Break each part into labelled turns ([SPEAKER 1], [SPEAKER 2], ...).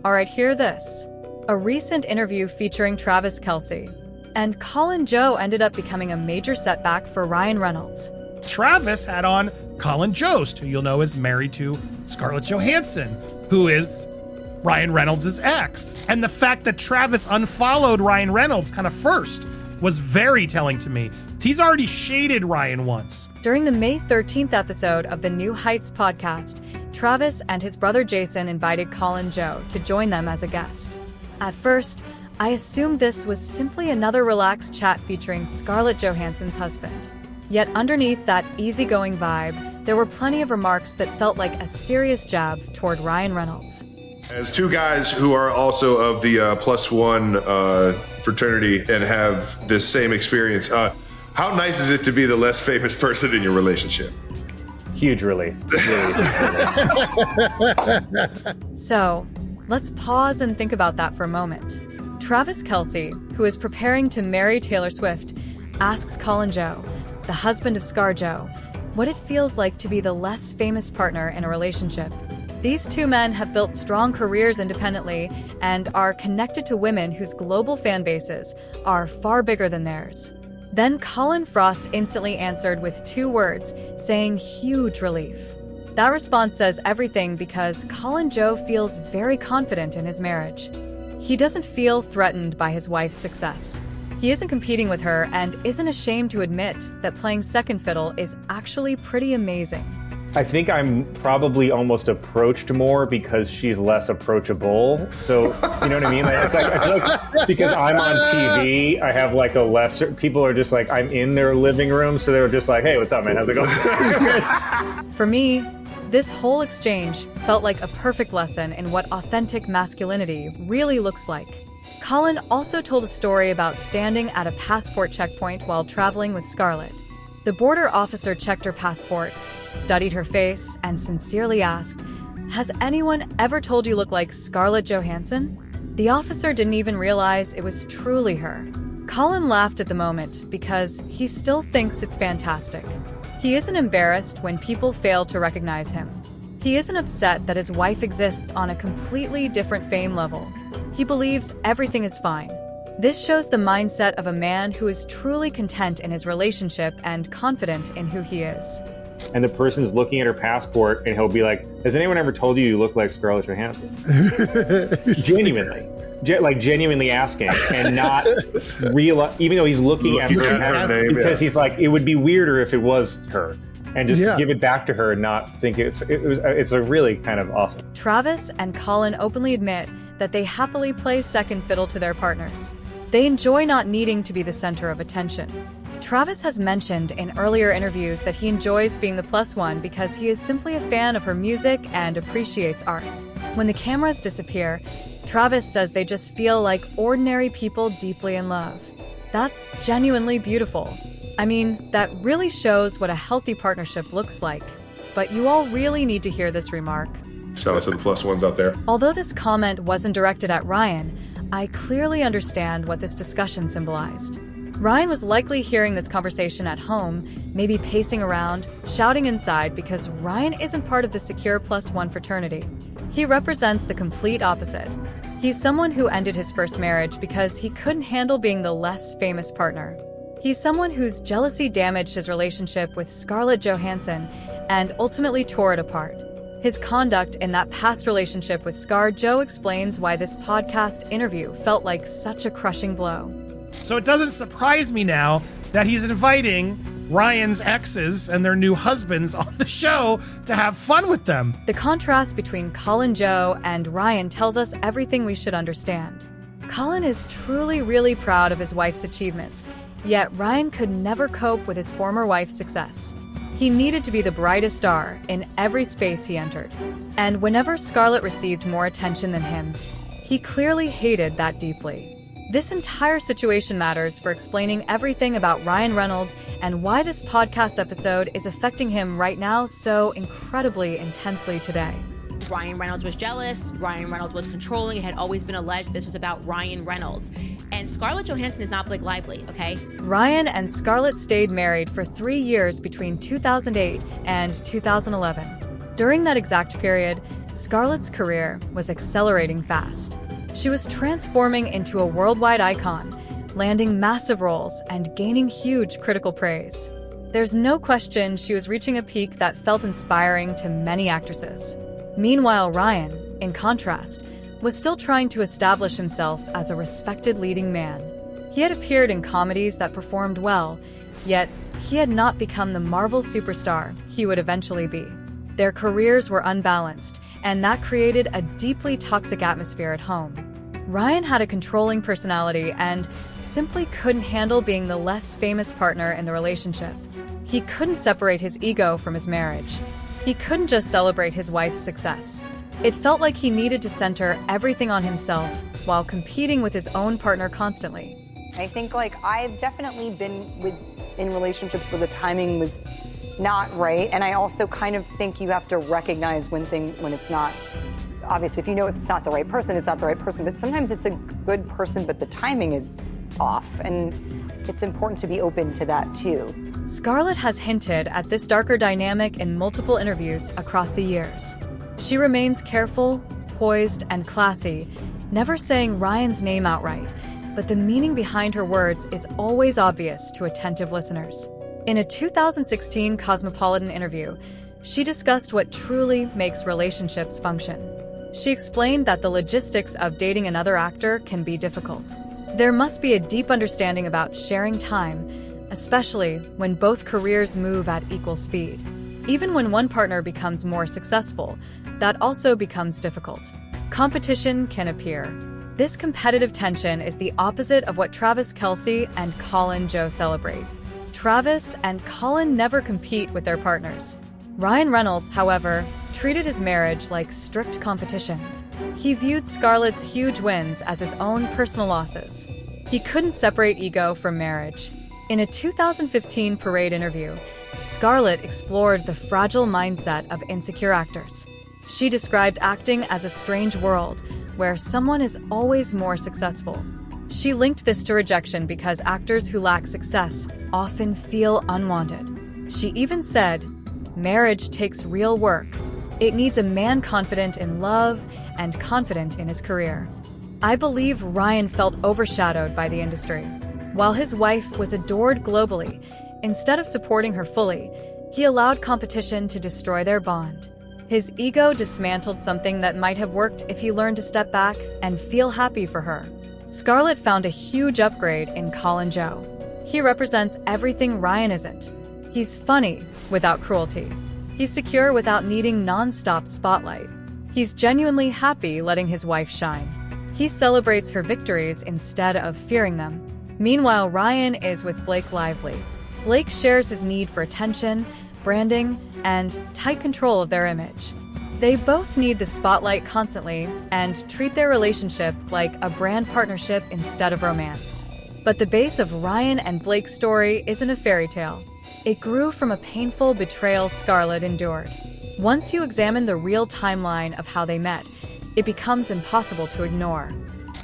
[SPEAKER 1] All right, hear this. A recent interview featuring Travis Kelce. And Colin Jost ended up becoming a major setback for Ryan Reynolds.
[SPEAKER 2] Travis had on Colin Jost, who you'll know is married to Scarlett Johansson, who is Ryan Reynolds' ex. And the fact that Travis unfollowed Ryan Reynolds kind of first was very telling to me. He's already shaded Ryan once.
[SPEAKER 1] During the May 13th episode of the New Heights podcast, Travis and his brother Jason invited Colin Jost to join them as a guest. At first, I assumed this was simply another relaxed chat featuring Scarlett Johansson's husband. Yet underneath that easygoing vibe, there were plenty of remarks that felt like a serious jab toward Ryan Reynolds.
[SPEAKER 3] As two guys who are also of the +1 fraternity and have this same experience, how nice is it to be the less famous person in your relationship?
[SPEAKER 4] Huge relief.
[SPEAKER 1] So, let's pause and think about that for a moment. Travis Kelce, who is preparing to marry Taylor Swift, asks Colin Jost, the husband of ScarJo, what it feels like to be the less famous partner in a relationship. These two men have built strong careers independently and are connected to women whose global fan bases are far bigger than theirs. Then Colin Frost instantly answered with 2 words, saying huge relief. That response says everything because Colin Jost feels very confident in his marriage. He doesn't feel threatened by his wife's success. He isn't competing with her and isn't ashamed to admit that playing second fiddle is actually pretty amazing.
[SPEAKER 4] I think I'm probably almost approached more because she's less approachable. So, you know what I mean? Like, it's like, I feel like because I'm on TV, I have like a lesser, people are just like, I'm in their living room. So they're just like, hey, what's up, man? How's it going?
[SPEAKER 1] For me, this whole exchange felt like a perfect lesson in what authentic masculinity really looks like. Colin also told a story about standing at a passport checkpoint while traveling with Scarlett. The border officer checked her passport, studied her face, and sincerely asked, "Has anyone ever told you look like Scarlett Johansson?" The officer didn't even realize it was truly her. Colin laughed at the moment because he still thinks it's fantastic. He isn't embarrassed when people fail to recognize him. He isn't upset that his wife exists on a completely different fame level. He believes everything is fine. This shows the mindset of a man who is truly content in his relationship and confident in who he is.
[SPEAKER 4] And the person's looking at her passport and he'll be like, has anyone ever told you look like Scarlett Johansson? Genuinely. Genuinely asking and not real, even though he's looking at her name, because he's like, it would be weirder if it was her. And just give it back to her and not think it's a really kind of awesome.
[SPEAKER 1] Travis and Colin openly admit that they happily play second fiddle to their partners. They enjoy not needing to be the center of attention. Travis has mentioned in earlier interviews that he enjoys being the +1 because he is simply a fan of her music and appreciates art. When the cameras disappear, Travis says they just feel like ordinary people deeply in love. That's genuinely beautiful. I mean, that really shows what a healthy partnership looks like. But you all really need to hear this remark.
[SPEAKER 3] Shout out to the +1s out there.
[SPEAKER 1] Although this comment wasn't directed at Ryan, I clearly understand what this discussion symbolized. Ryan was likely hearing this conversation at home, maybe pacing around, shouting inside because Ryan isn't part of the secure +1 fraternity. He represents the complete opposite. He's someone who ended his first marriage because he couldn't handle being the less famous partner. He's someone whose jealousy damaged his relationship with Scarlett Johansson and ultimately tore it apart. His conduct in that past relationship with ScarJo explains why this podcast interview felt like such a crushing blow.
[SPEAKER 2] So it doesn't surprise me now that he's inviting Ryan's exes and their new husbands on the show to have fun with them.
[SPEAKER 1] The contrast between Colin Jost and Ryan tells us everything we should understand. Colin is truly really proud of his wife's achievements, yet Ryan could never cope with his former wife's success. He needed to be the brightest star in every space he entered. And whenever Scarlett received more attention than him, he clearly hated that deeply. This entire situation matters for explaining everything about Ryan Reynolds and why this podcast episode is affecting him right now so incredibly intensely today.
[SPEAKER 5] Ryan Reynolds was jealous, Ryan Reynolds was controlling. It had always been alleged this was about Ryan Reynolds. And Scarlett Johansson is not Blake Lively, okay?
[SPEAKER 1] Ryan and Scarlett stayed married for 3 years between 2008 and 2011. During that exact period, Scarlett's career was accelerating fast. She was transforming into a worldwide icon, landing massive roles and gaining huge critical praise. There's no question she was reaching a peak that felt inspiring to many actresses. Meanwhile, Ryan, in contrast, was still trying to establish himself as a respected leading man. He had appeared in comedies that performed well, yet he had not become the Marvel superstar he would eventually be. Their careers were unbalanced, and that created a deeply toxic atmosphere at home. Ryan had a controlling personality and simply couldn't handle being the less famous partner in the relationship. He couldn't separate his ego from his marriage. He couldn't just celebrate his wife's success. It felt like he needed to center everything on himself while competing with his own partner constantly.
[SPEAKER 6] I think I've definitely been in relationships where the timing was not right, and I also kind of think you have to recognize when it's not. Obviously, if you know it's not the right person, it's not the right person, but sometimes it's a good person, but the timing is off, and it's important to be open to that too.
[SPEAKER 1] Scarlett has hinted at this darker dynamic in multiple interviews across the years. She remains careful, poised, and classy, never saying Ryan's name outright, but the meaning behind her words is always obvious to attentive listeners. In a 2016 Cosmopolitan interview, she discussed what truly makes relationships function. She explained that the logistics of dating another actor can be difficult. There must be a deep understanding about sharing time, especially when both careers move at equal speed. Even when one partner becomes more successful, that also becomes difficult. Competition can appear. This competitive tension is the opposite of what Travis Kelce and Colin Jost celebrate. Travis and Colin never compete with their partners. Ryan Reynolds, however, treated his marriage like strict competition. He viewed Scarlett's huge wins as his own personal losses. He couldn't separate ego from marriage. In a 2015 Parade interview, Scarlett explored the fragile mindset of insecure actors. She described acting as a strange world, where someone is always more successful. She linked this to rejection because actors who lack success often feel unwanted. She even said, "Marriage takes real work. It needs a man confident in love and confident in his career." I believe Ryan felt overshadowed by the industry. While his wife was adored globally, instead of supporting her fully, he allowed competition to destroy their bond. His ego dismantled something that might have worked if he learned to step back and feel happy for her. Scarlett found a huge upgrade in Colin Jost. He represents everything Ryan isn't. He's funny without cruelty. He's secure without needing non-stop spotlight. He's genuinely happy letting his wife shine. He celebrates her victories instead of fearing them. Meanwhile, Ryan is with Blake Lively. Blake shares his need for attention, branding, and tight control of their image. They both need the spotlight constantly and treat their relationship like a brand partnership instead of romance. But the base of Ryan and Blake's story isn't a fairy tale. It grew from a painful betrayal Scarlett endured. Once you examine the real timeline of how they met, it becomes impossible to ignore.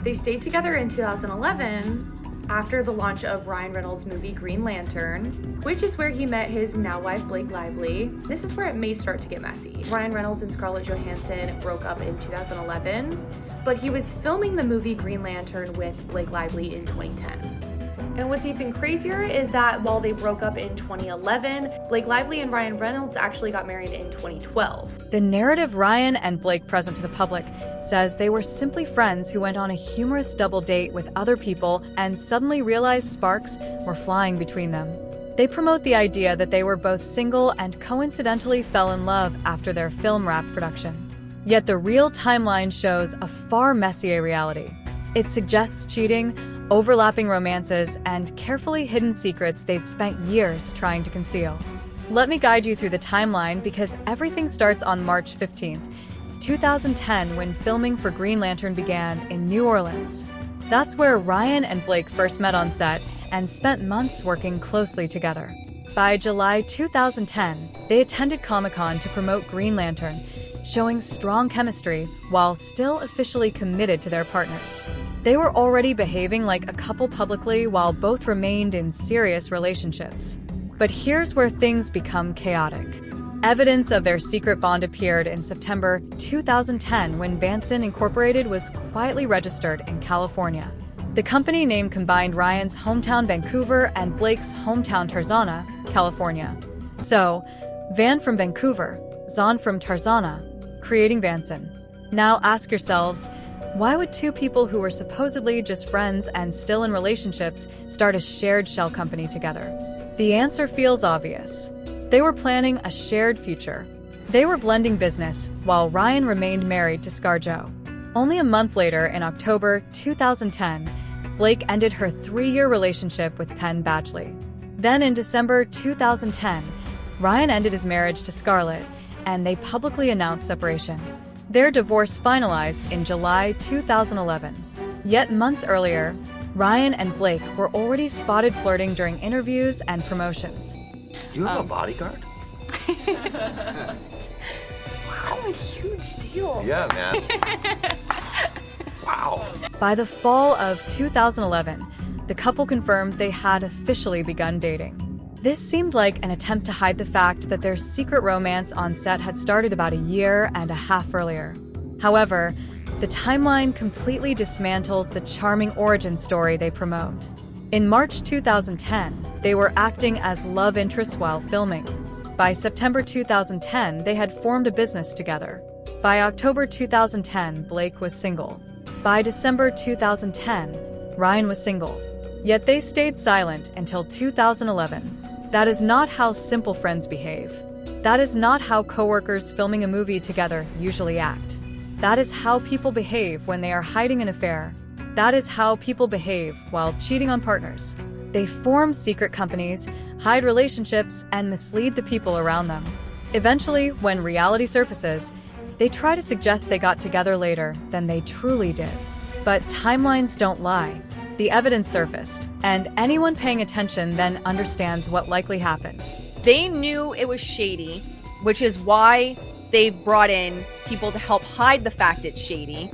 [SPEAKER 7] They stayed together in 2011 after the launch of Ryan Reynolds' movie Green Lantern, which is where he met his now wife Blake Lively. This is where it may start to get messy. Ryan Reynolds and Scarlett Johansson broke up in 2011, but he was filming the movie Green Lantern with Blake Lively in 2010. And what's even crazier is that while they broke up in 2011, Blake Lively and Ryan Reynolds actually got married in 2012.
[SPEAKER 1] The narrative Ryan and Blake present to the public says they were simply friends who went on a humorous double date with other people and suddenly realized sparks were flying between them. They promote the idea that they were both single and coincidentally fell in love after their film wrap production. Yet the real timeline shows a far messier reality. It suggests cheating, overlapping romances, and carefully hidden secrets they've spent years trying to conceal. Let me guide you through the timeline because everything starts on March 15th, 2010, when filming for Green Lantern began in New Orleans. That's where Ryan and Blake first met on set and spent months working closely together. By July 2010, they attended Comic-Con to promote Green Lantern, showing strong chemistry while still officially committed to their partners. They were already behaving like a couple publicly while both remained in serious relationships. But here's where things become chaotic. Evidence of their secret bond appeared in September 2010 when Vanson Incorporated was quietly registered in California. The company name combined Ryan's hometown Vancouver and Blake's hometown Tarzana, California. So, Van from Vancouver, Zon from Tarzana, creating Vanson. Now ask yourselves, why would two people who were supposedly just friends and still in relationships start a shared shell company together? The answer feels obvious. They were planning a shared future. They were blending business while Ryan remained married to ScarJo. Only a month later, in October 2010, Blake ended her 3-year relationship with Penn Badgley. Then in December 2010, Ryan ended his marriage to Scarlett, and they publicly announced separation. Their divorce finalized in July 2011. Yet months earlier, Ryan and Blake were already spotted flirting during interviews and promotions.
[SPEAKER 8] You have a bodyguard?
[SPEAKER 7] Wow, a huge deal.
[SPEAKER 8] Yeah, man. Wow.
[SPEAKER 1] By the fall of 2011, the couple confirmed they had officially begun dating. This seemed like an attempt to hide the fact that their secret romance on set had started about a year and a half earlier. However, the timeline completely dismantles the charming origin story they promote. In March 2010, they were acting as love interests while filming. By September 2010, they had formed a business together. By October 2010, Blake was single. By December 2010, Ryan was single. Yet they stayed silent until 2011. That is not how simple friends behave. That is not how coworkers filming a movie together usually act. That is how people behave when they are hiding an affair. That is how people behave while cheating on partners. They form secret companies, hide relationships, and mislead the people around them. Eventually, when reality surfaces, they try to suggest they got together later than they truly did. But timelines don't lie. The evidence surfaced, and anyone paying attention then understands what likely happened.
[SPEAKER 9] They knew it was shady, which is why they've brought in people to help hide the fact it's shady,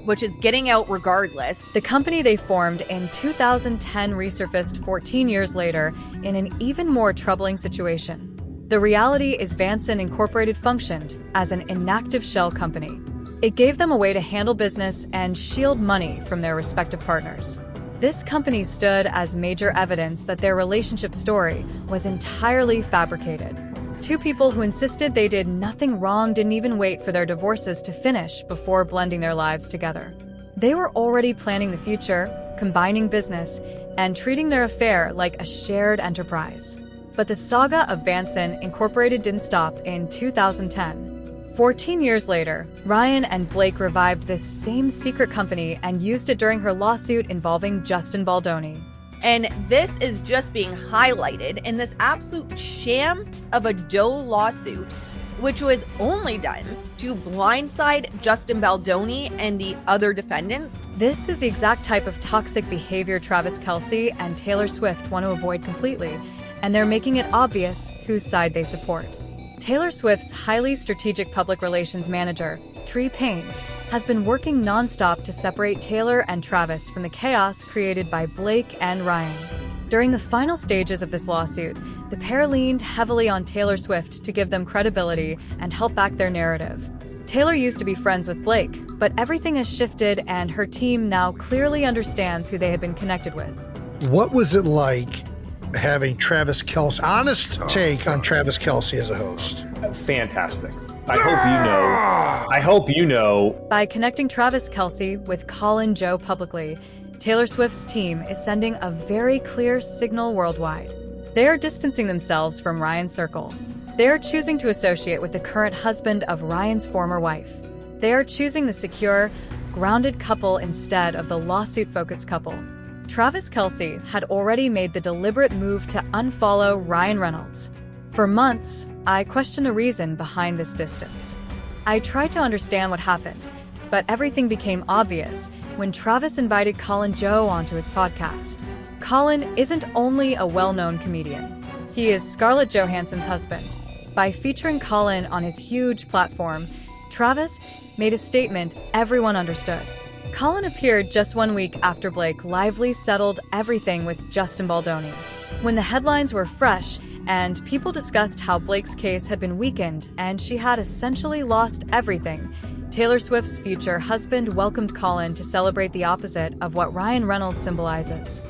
[SPEAKER 9] which is getting out regardless.
[SPEAKER 1] The company they formed in 2010 resurfaced 14 years later in an even more troubling situation. The reality is Vanson Incorporated functioned as an inactive shell company. It gave them a way to handle business and shield money from their respective partners. This company stood as major evidence that their relationship story was entirely fabricated. Two people who insisted they did nothing wrong didn't even wait for their divorces to finish before blending their lives together. They were already planning the future, combining business, and treating their affair like a shared enterprise. But the saga of Vanson Incorporated didn't stop in 2010. 14 years later, Ryan and Blake revived this same secret company and used it during her lawsuit involving Justin Baldoni.
[SPEAKER 9] And this is just being highlighted in this absolute sham of a Doe lawsuit, which was only done to blindside Justin Baldoni and the other defendants.
[SPEAKER 1] This is the exact type of toxic behavior Travis Kelce and Taylor Swift want to avoid completely, and they're making it obvious whose side they support. Taylor Swift's highly strategic public relations manager, Tree Payne, has been working nonstop to separate Taylor and Travis from the chaos created by Blake and Ryan. During the final stages of this lawsuit, the pair leaned heavily on Taylor Swift to give them credibility and help back their narrative. Taylor used to be friends with Blake, but everything has shifted and her team now clearly understands who they had been connected with.
[SPEAKER 10] What was it like having Travis Kelce, honest take on Travis Kelce as a host?
[SPEAKER 4] Fantastic. I hope you know.
[SPEAKER 1] By connecting Travis Kelce with Colin Jost publicly, Taylor Swift's team is sending a very clear signal worldwide. They are distancing themselves from Ryan's circle. They are choosing to associate with the current husband of Ryan's former wife. They are choosing the secure, grounded couple instead of the lawsuit-focused couple. Travis Kelce had already made the deliberate move to unfollow Ryan Reynolds. For months, I questioned the reason behind this distance. I tried to understand what happened, but everything became obvious when Travis invited Colin Jost onto his podcast. Colin isn't only a well-known comedian. He is Scarlett Johansson's husband. By featuring Colin on his huge platform, Travis made a statement everyone understood. Colin appeared just 1 week after Blake lively settled everything with Justin Baldoni. When the headlines were fresh and people discussed how Blake's case had been weakened and she had essentially lost everything. Taylor Swift's future husband welcomed Colin to celebrate the opposite of what Ryan Reynolds symbolizes.